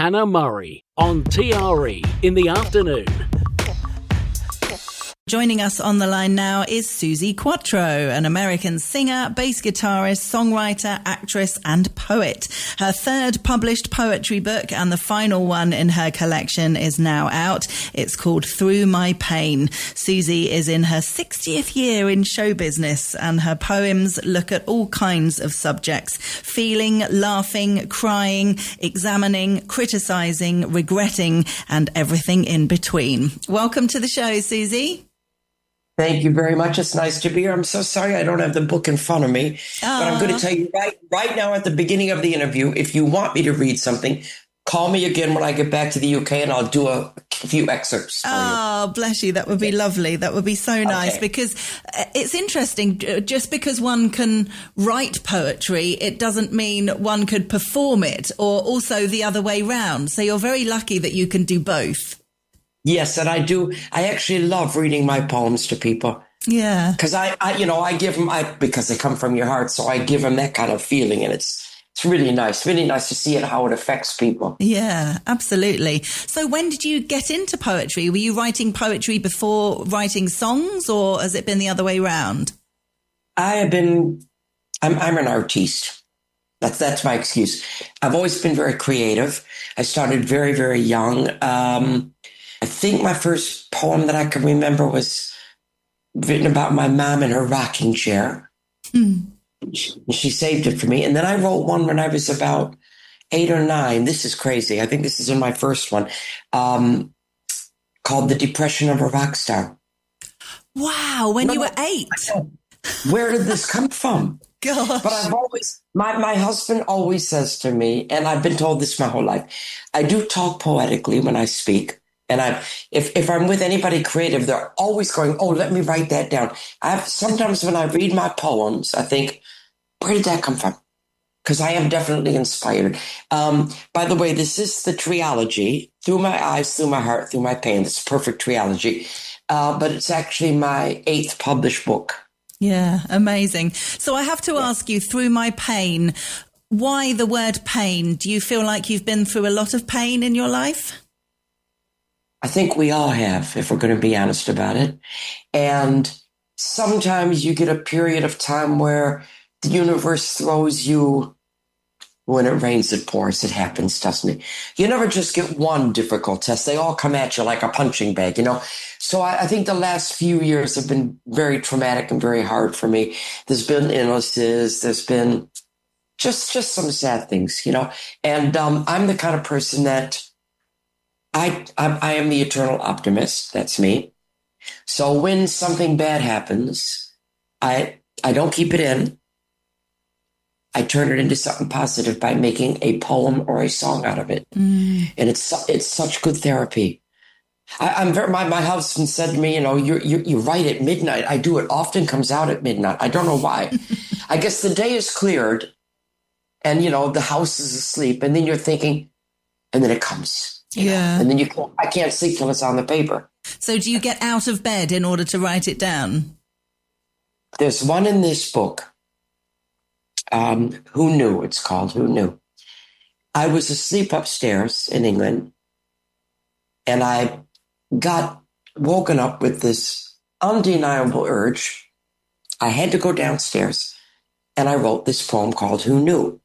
Hannah Murray on TRE in the afternoon. Joining us on the line now is Suzi Quatro, an American singer, bass guitarist, songwriter, actress and poet. Her third published poetry book and the final one in her collection is now out. It's called Through My Pain. Suzi is in her 60th year in show business and her poems look at all kinds of subjects: feeling, laughing, crying, examining, criticising, regretting and everything in between. Welcome to the show, Suzi. Thank you very much. It's nice to be here. I'm so sorry I don't have the book in front of me, but I'm going to tell you right now at the beginning of the interview, if you want me to read something, call me again when I get back to the UK and I'll do a few excerpts for you. Oh, bless you. That would be lovely. That would be so nice because it's interesting. Just because one can write poetry, it doesn't mean one could perform it, or also the other way round. So you're very lucky that you can do both. Yes, and I do. I actually love reading my poems to people. Yeah. Because I give them, because they come from your heart. So I give them that kind of feeling. And it's really nice to see it, how it affects people. Yeah, absolutely. So when did you get into poetry? Were you writing poetry before writing songs, or has it been the other way around? I'm an artiste. That's my excuse. I've always been very creative. I started very, very young. I think my first poem that I can remember was written about my mom in her rocking chair. She saved it for me. And then I wrote one when I was about 8 or 9. This is crazy. I think this is in my first one, called The Depression of a Rock Star. Wow, when you were 8. Where did this come from? Gosh. But I've always, my husband always says to me, and I've been told this my whole life, I do talk poetically when I speak. And if I'm with anybody creative, they're always going, oh, let me write that down. Sometimes when I read my poems, I think, where did that come from? Because I am definitely inspired. By the way, this is the trilogy, Through My Eyes, Through My Heart, Through My Pain. It's a perfect trilogy. But it's actually my 8th published book. Yeah, amazing. So I have to ask you, Through My Pain, why the word pain? Do you feel like you've been through a lot of pain in your life? I think we all have, if we're going to be honest about it. And sometimes you get a period of time where the universe throws you, when it rains, it pours. It happens, doesn't it? You never just get one difficult test. They all come at you like a punching bag, you know? So I think the last few years have been very traumatic and very hard for me. There's been illnesses. There's been just some sad things, you know? And I'm the kind of person that I am the eternal optimist. That's me. So when something bad happens, I don't keep it in. I turn it into something positive by making a poem or a song out of it. And it's such good therapy. My husband said to me, you know, you write at midnight. I do. It often comes out at midnight. I don't know why. I guess the day is cleared and, you know, the house is asleep, and then you're thinking, and then it comes. Yeah. And then I can't sleep till it's on the paper. So do you get out of bed in order to write it down? There's one in this book. Who Knew? It's called Who Knew? I was asleep upstairs in England, and I got woken up with this undeniable urge. I had to go downstairs, and I wrote this poem called Who Knew?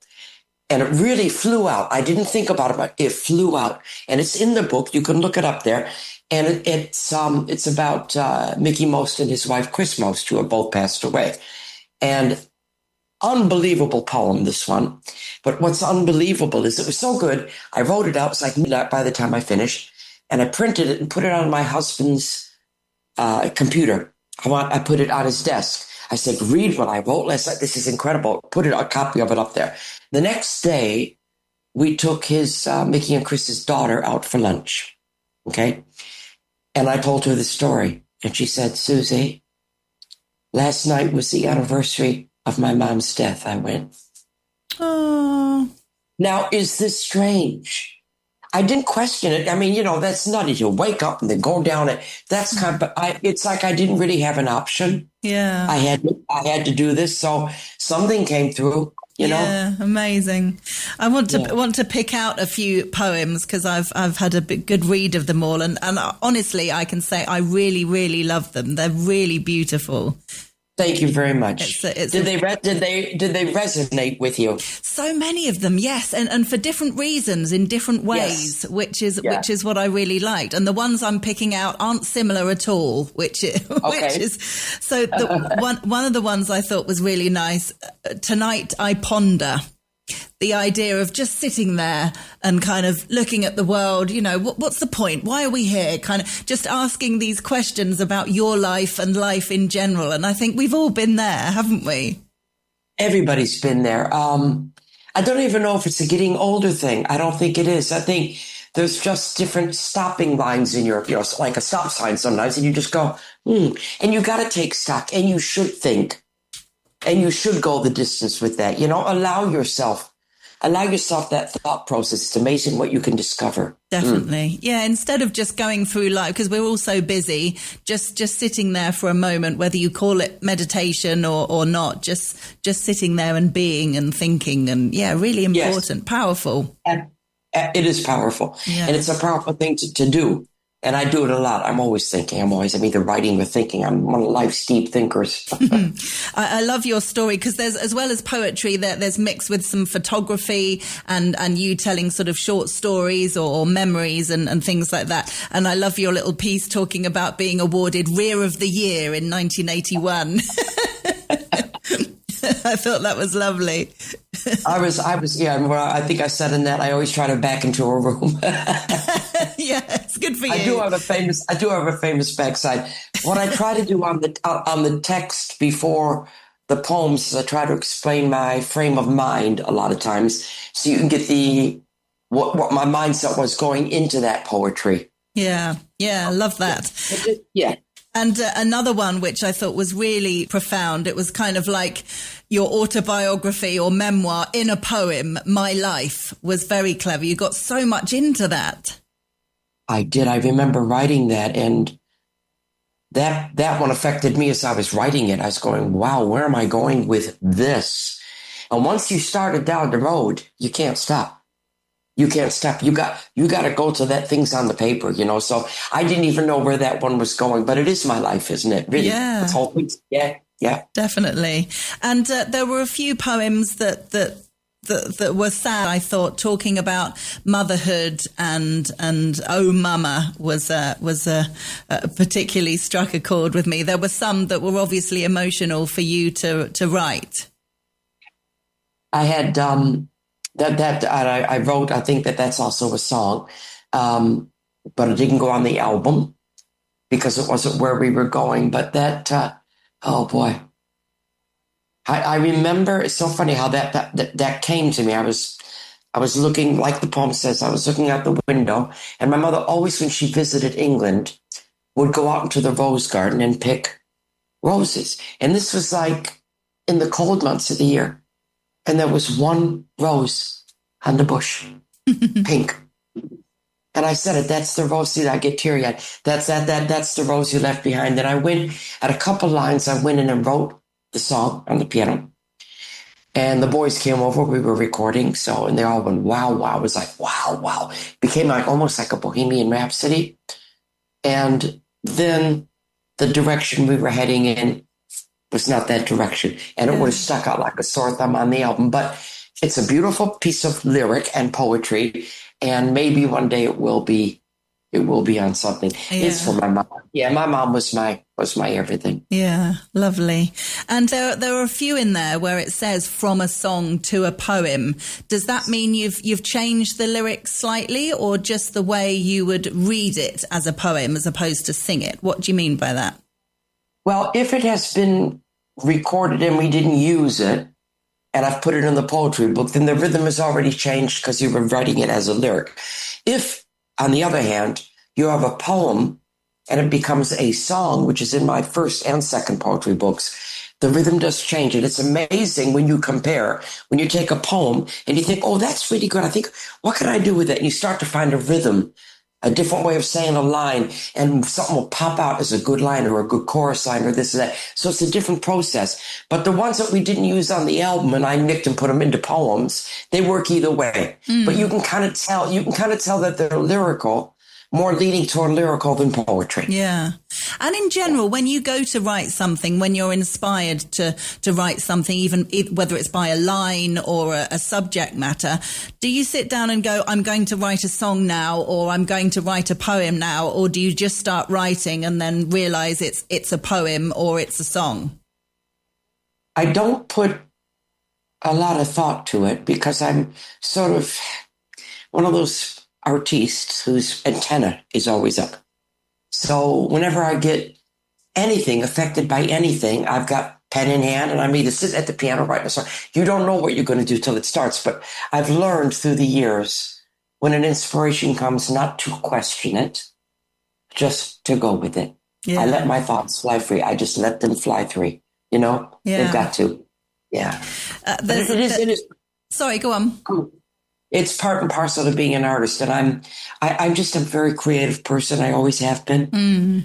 And it really flew out. I didn't think about it, but it flew out. And it's in the book. You can look it up there. And it's about Mickey Most and his wife, Chris Most, who have both passed away. And unbelievable poem, this one. But what's unbelievable is it was so good. I wrote it out. It was like midnight by the time I finished. And I printed it and put it on my husband's computer. I put it on his desk. I said, read what I wrote last night. This is incredible. Put a copy of it up there. The next day, we took his Mickey and Chris's daughter out for lunch. Okay. And I told her the story. And she said, Suzi, last night was the anniversary of my mom's death. I went, oh. Now, is this strange? I didn't question it. I mean, you know, that's nutty. You wake up and then go down it. That's kind of, but it's like I didn't really have an option. Yeah. I had to do this. So something came through. you know? Yeah, amazing. I want to pick out a few poems because I've had a good read of them all, and honestly, I can say I really, really love them. They're really beautiful. Thank you very much. Did they resonate with you? So many of them, yes, and for different reasons in different ways, yes. which is what I really liked. And the ones I'm picking out aren't similar at all, which is so. One of the ones I thought was really nice. Tonight I ponder. The idea of just sitting there and kind of looking at the world, you know, what's the point? Why are we here? Kind of just asking these questions about your life and life in general. And I think we've all been there, haven't we? Everybody's been there. I don't even know if it's a getting older thing. I don't think it is. I think there's just different stopping lines in your, like a stop sign sometimes, and you just go, and you got to take stock, and you should think. And you should go the distance with that. You know, allow yourself that thought process. It's amazing what you can discover. Definitely. Yeah. Instead of just going through life, because we're all so busy, just sitting there for a moment, whether you call it meditation or not, just sitting there and being and thinking, and really important, yes. Powerful. And it is powerful. Yeah. And it's a powerful thing to do. And I do it a lot. I'm always thinking. I'm either writing or thinking. I'm one of life's deep thinkers. I love your story because there's, as well as poetry, there's mixed with some photography and you telling sort of short stories or memories and things like that. And I love your little piece talking about being awarded Rear of the Year in 1981. I thought that was lovely. I was, well, I think I said in that, I always try to back into a room. Yeah, it's good for you. I do have a famous backside. What I try to do on the text before the poems is I try to explain my frame of mind a lot of times, so you can get what my mindset was going into that poetry. Yeah, I love that. Yeah. And another one which I thought was really profound, it was kind of like your autobiography or memoir in a poem, My Life, was very clever. You got so much into that. I did. I remember writing that, and that one affected me as I was writing it. I was going, wow, where am I going with this? And once you started down the road, you can't stop. You can't stop. You got to go to that things on the paper, you know. So I didn't even know where that one was going, but it is my life, isn't it? Really? Yeah. Yeah. Definitely. And there were a few poems that were sad, I thought, talking about motherhood and Oh Mama was particularly struck a chord with me. There were some that were obviously emotional for you to write. I had I wrote, I think that's also a song, but it didn't go on the album because it wasn't where we were going. But that, oh boy, I remember. It's so funny how that came to me. I was looking, like the poem says, I was looking out the window, and my mother always, when she visited England, would go out into the rose garden and pick roses. And this was like in the cold months of the year. And there was one rose on the bush, pink. And I said it, that's the rose. See, I get teary-eyed. That's the rose you left behind. And I went, at a couple lines, I went in and wrote the song on the piano. And the boys came over, we were recording. And they all went, wow, wow. It was like, wow. It became like almost like a Bohemian Rhapsody. And then the direction we were heading in was not that direction. And it would have stuck out like a sore thumb on the album. But it's a beautiful piece of lyric and poetry. And maybe one day it will be on something. Yeah. It's for my mom. Yeah, my mom was my everything. Yeah, lovely. And there are a few in there where it says from a song to a poem. Does that mean you've changed the lyrics slightly, or just the way you would read it as a poem as opposed to sing it? What do you mean by that? Well, if it has been recorded and we didn't use it, and I've put it in the poetry book, then the rhythm has already changed because you were writing it as a lyric. If, on the other hand, you have a poem and it becomes a song, which is in my first and second poetry books, the rhythm does change. And it's amazing when you compare, when you take a poem and you think, oh, that's really good. I think, what can I do with it? And you start to find a rhythm a different way of saying a line, and something will pop out as a good line or a good chorus line or this or that. So it's a different process. But the ones that we didn't use on the album and I nicked and put them into poems, they work either way. But you can kind of tell that they're lyrical, more leaning toward lyrical than poetry. Yeah. And in general, when you go to write something, when you're inspired to write something, even whether it's by a line or a subject matter, do you sit down and go, I'm going to write a song now, or I'm going to write a poem now? Or do you just start writing and then realize it's a poem or it's a song? I don't put a lot of thought to it because I'm sort of one of those artists whose antenna is always up. So whenever I get anything affected by anything, I've got pen in hand and I'm either sitting at the piano writing a song. You don't know what you're going to do till it starts, but I've learned through the years when an inspiration comes not to question it, just to go with it. Yeah. I let my thoughts fly free. I just let them fly free. You know, they've got to. Yeah. It is. Sorry, go on. It's part and parcel to being an artist, and I'm just a very creative person. I always have been,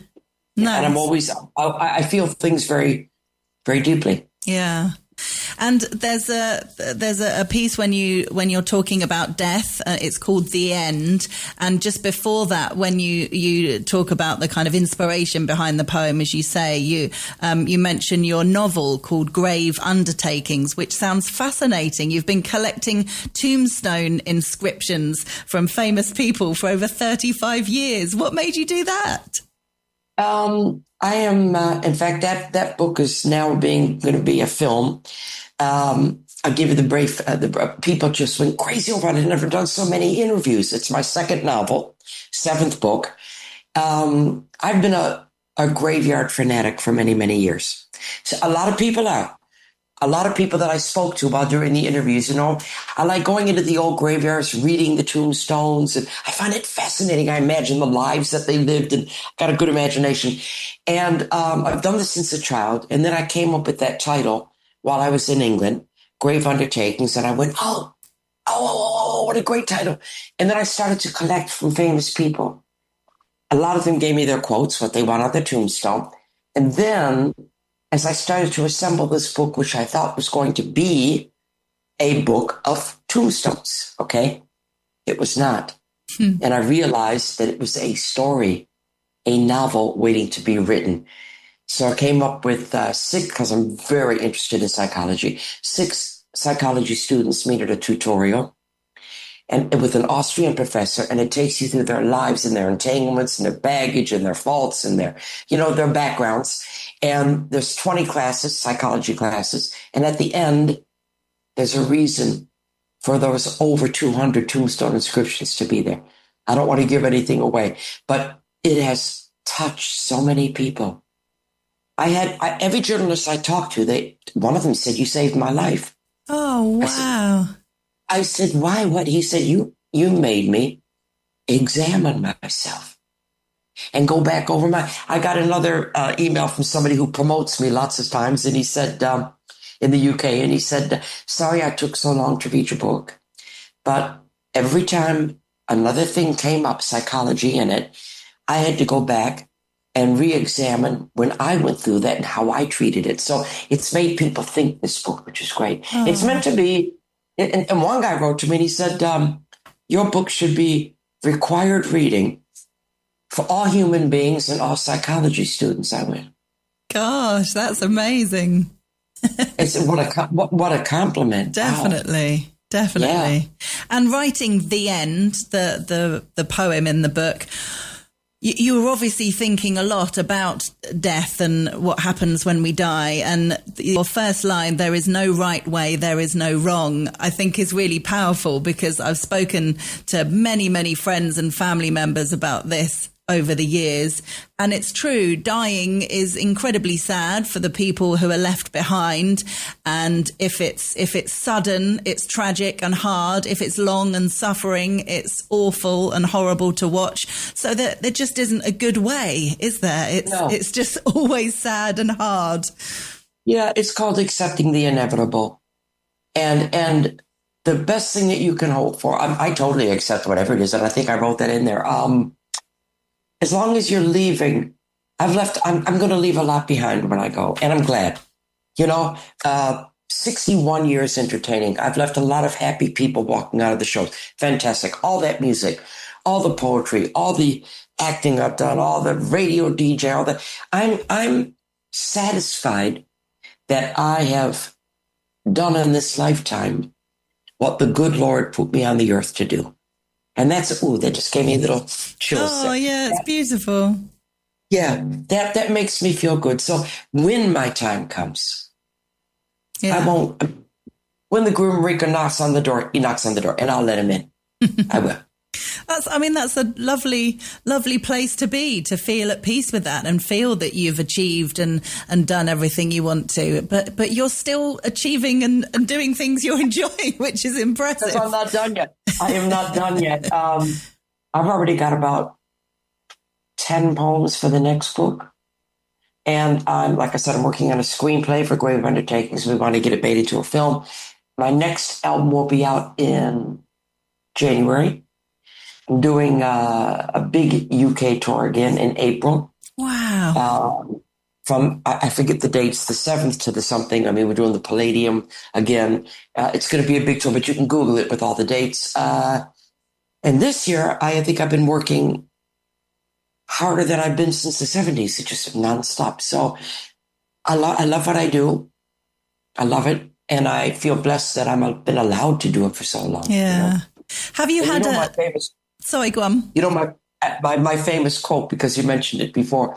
nice. And I feel things very, very deeply. Yeah. And there's a piece when you're talking about death. It's called The End. And just before that, when you talk about the kind of inspiration behind the poem, as you say, you mention your novel called Grave Undertakings, which sounds fascinating. You've been collecting tombstone inscriptions from famous people for over 35 years. What made you do that? I am, in fact, that book is now going to be a film. I'll give you the brief. The people just went crazy over it. I've never done so many interviews. It's my second novel, 7th book. I've been a graveyard fanatic for many, many years. So a lot of people are. A lot of people that I spoke to while doing the interviews, you know, I like going into the old graveyards, reading the tombstones, and I find it fascinating. I imagine the lives that they lived and got a good imagination. And I've done this since a child. And then I came up with that title while I was in England, Grave Undertakings. And I went, oh, what a great title. And then I started to collect from famous people. A lot of them gave me their quotes, what they want on their tombstone. And then as I started to assemble this book, which I thought was going to be a book of tombstones, okay? It was not. And I realized that it was a story, a novel waiting to be written. So I came up with 6, because I'm very interested in psychology, 6 psychology students meet at a tutorial and with an Austrian professor, and it takes you through their lives and their entanglements and their baggage and their faults and their backgrounds. And there's 20 classes, psychology classes. And at the end, there's a reason for those over 200 tombstone inscriptions to be there. I don't want to give anything away, but it has touched so many people. Every journalist I talked to, one of them said, "You saved my life." Oh, wow. I said, "Why? What?" He said, you made me examine myself and go back over I got another email from somebody who promotes me lots of times. And he said, in the UK, and he said, "Sorry I took so long to read your book. But every time another thing came up, psychology in it, I had to go back and re-examine when I went through that and how I treated it." So it's made people think, this book, which is great. Oh. It's meant to be. And one guy wrote to me and he said, "Your book should be required reading for all human beings and all psychology students." I went, "Gosh, that's amazing." I said, what a compliment. Definitely. Wow. Definitely. Yeah. And writing The End, the poem in the book, you were obviously thinking a lot about death and what happens when we die. And your first line, "There is no right way, there is no wrong," I think is really powerful, because I've spoken to many, many friends and family members about this over the years. And it's true, dying is incredibly sad for the people who are left behind. And if it's sudden, it's tragic and hard. If it's long and suffering, it's awful and horrible to watch. So there just isn't a good way, is there? It's just always sad and hard. Yeah, it's called accepting the inevitable. And the best thing that you can hope for, I totally accept whatever it is. And I think I wrote that in there. as long as you're leaving, I'm going to leave a lot behind when I go, and I'm glad. 61 years entertaining. I've left a lot of happy people walking out of the show. Fantastic. All that music, all the poetry, all the acting I've done, all the radio DJ, all that. I'm satisfied that I have done in this lifetime what the good Lord put me on the earth to do. And that just gave me a little chills. Oh, yeah, it's beautiful. Yeah, that makes me feel good. So when my time comes, I won't. When the groom Rico knocks on the door, he knocks on the door, and I'll let him in. I will. That's a lovely, lovely place to be, to feel at peace with that and feel that you've achieved and done everything you want to. But you're still achieving and doing things you're enjoying, which is impressive. Because I'm not done yet. I am not done yet. I've already got about 10 poems for the next book. And like I said, I'm working on a screenplay for Grave Undertakings. We want to get it made into a film. My next album will be out in January. I'm doing a big UK tour again in April. Wow. From, I forget the dates, the 7th to the something. I mean, we're doing the Palladium again. It's going to be a big tour, but you can Google it with all the dates. And this year, I think I've been working harder than I've been since the 70s. It's just nonstop. So I love what I do. I love it. And I feel blessed that I've been allowed to do it for so long. Yeah. Have you had my famous... Sorry, go on. My famous quote, because you mentioned it before.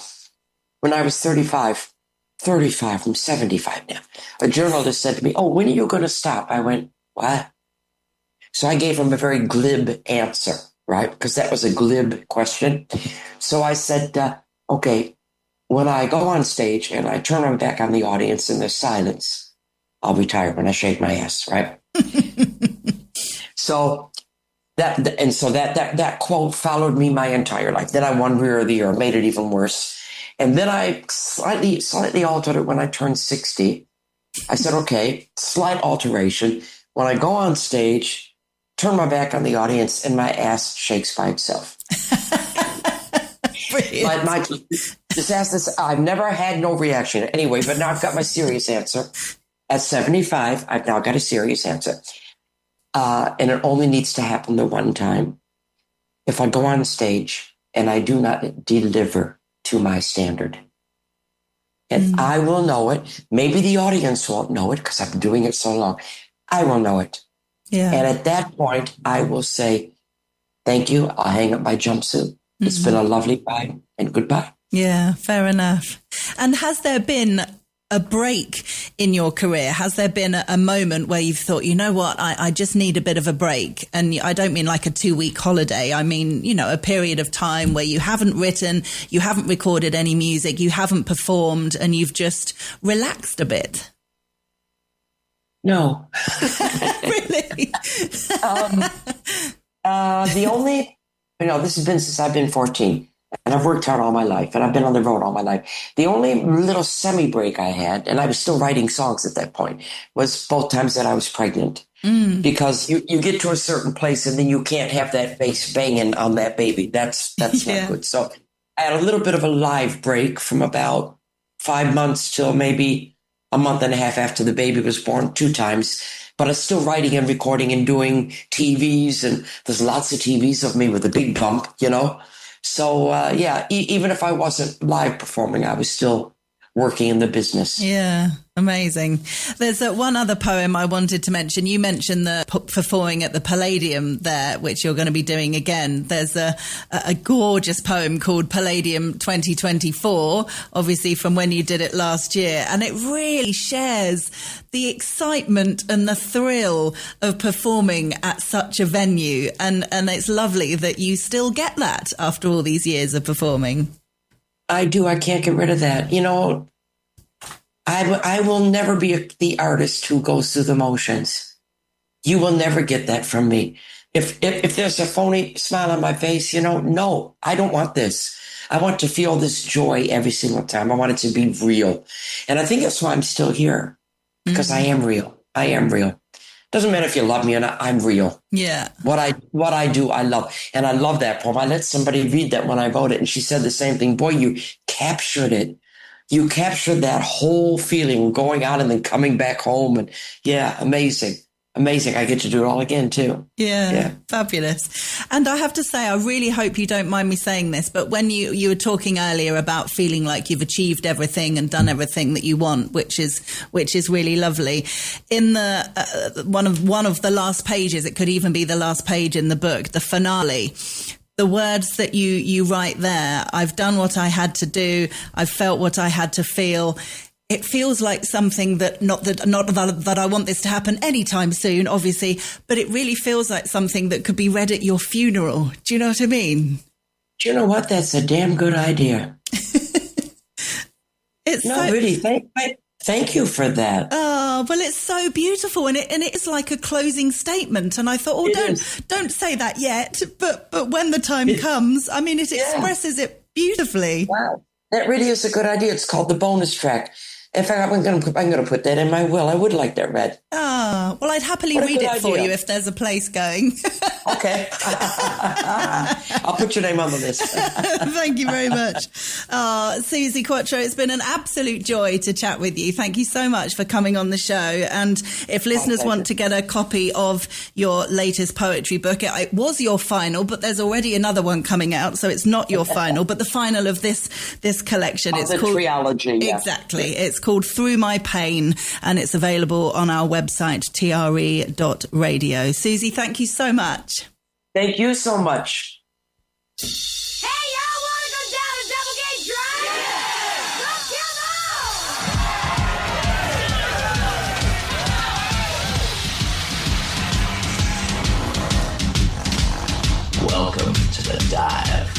When I was 35, I'm 75 now. A journalist said to me, "Oh, when are you going to stop?" I went, "What?" So I gave him a very glib answer, right? Because that was a glib question. So I said, okay, when I go on stage and I turn my back on the audience and there's silence, I'll retire when I shake my ass, right? So that quote followed me my entire life. Then I won Rear of the Year, made it even worse. And then I slightly altered it when I turned 60. I said, okay, slight alteration. When I go on stage, turn my back on the audience and my ass shakes by itself. Just ask this. I've never had no reaction anyway, but now I've got my serious answer. At 75, I've now got a serious answer. And it only needs to happen the one time. If I go on stage and I do not deliver to my standard, and I will know it. Maybe the audience won't know it because I've been doing it so long. I will know it. Yeah. And at that point, I will say, thank you. I'll hang up my jumpsuit. It's been a lovely ride, and goodbye. Yeah, fair enough. And has there been a break in your career? Has there been a moment where you've thought, you know what, I just need a bit of a break? And I don't mean like a 2-week holiday. I mean, a period of time where you haven't written, you haven't recorded any music, you haven't performed, and you've just relaxed a bit. No. Really? The only, this has been since I've been 14. And I've worked hard all my life, and I've been on the road all my life. The only little semi-break I had, and I was still writing songs at that point, was both times that I was pregnant. Because you get to a certain place, and then you can't have that bass banging on that baby. That's not good. So I had a little bit of a live break from about 5 months till maybe a month and a half after the baby was born, 2 times. But I was still writing and recording and doing TVs, and there's lots of TVs of me with a big bump, So, even if I wasn't live performing, I was still working in the business. Yeah, amazing. There's one other poem I wanted to mention. You mentioned the performing at the Palladium there, which you're going to be doing again. There's a gorgeous poem called Palladium 2024, obviously from when you did it last year. And it really shares the excitement and the thrill of performing at such a venue. And it's lovely that you still get that after all these years of performing. I do. I can't get rid of that. I will never be the artist who goes through the motions. You will never get that from me. If there's a phony smile on my face, no, I don't want this. I want to feel this joy every single time. I want it to be real. And I think that's why I'm still here, because I am real. I am real. Doesn't matter if you love me or not. I'm real. Yeah. What I do, I love. And I love that poem. I let somebody read that when I wrote it, and she said the same thing. Boy, you captured it. You captured that whole feeling going out and then coming back home. And yeah, amazing. Amazing. I get to do it all again, too. Yeah, fabulous. And I have to say, I really hope you don't mind me saying this, but when you were talking earlier about feeling like you've achieved everything and done everything that you want, which is really lovely. In the one of the last pages, it could even be the last page in the book, the finale. The words that you write there, I've done what I had to do. I've felt what I had to feel. It feels like something that not that I want this to happen anytime soon, obviously, but it really feels like something that could be read at your funeral. Do you know what I mean? Do you know what? That's a damn good idea. Really, thank you for that. Oh, well, it's so beautiful, and it is like a closing statement. And I thought, don't say that yet, but when the time comes, I mean, it expresses it beautifully. Wow, that really is a good idea. It's called the bonus track. In fact, I'm going to put that in my will. I would like that read. Ah, well, I'd happily read it for you if there's a place going. Okay. I'll put your name on the list. Thank you very much. Suzi Quatro, it's been an absolute joy to chat with you. Thank you so much for coming on the show. And if listeners want to get a copy of your latest poetry book, it was your final, but there's already another one coming out, so it's not your final, but the final of this collection. It's called trilogy. Yeah. Exactly. It's called Through My Pain, and it's available on our website, TRE.radio. Suzi, thank you so much. Thank you so much. Hey, y'all want to go down the Double Gate Drive? Let's go! Welcome to the dive.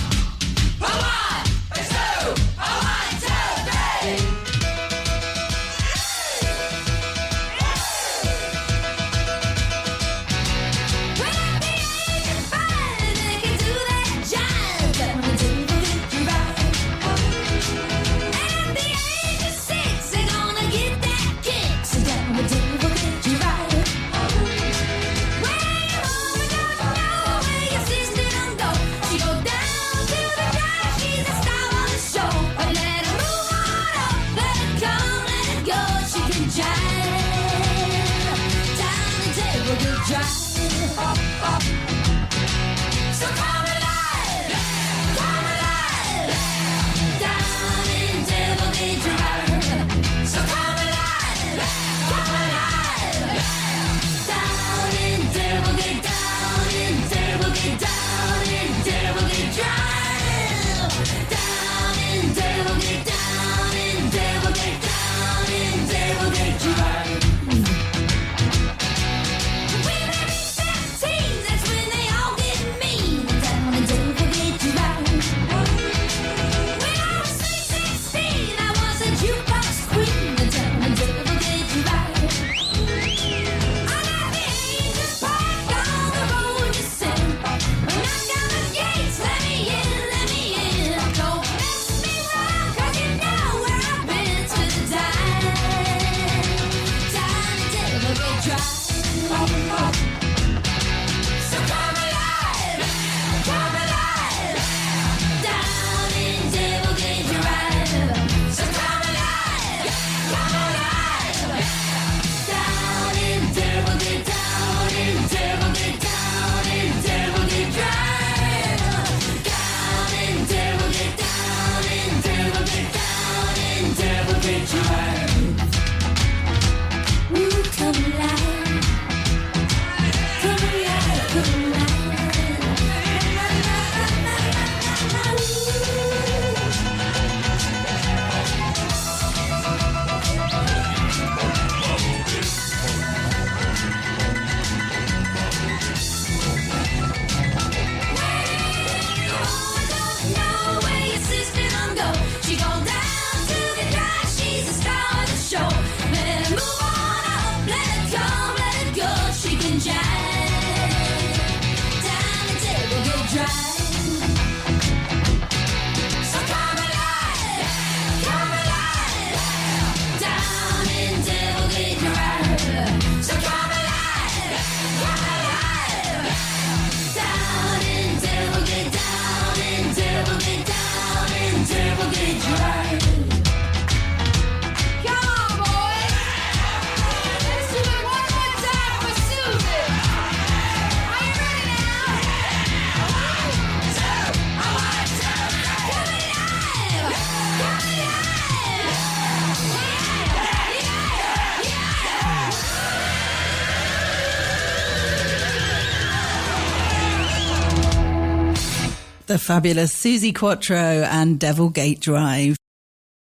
The fabulous Suzi Quatro and Devil Gate Drive.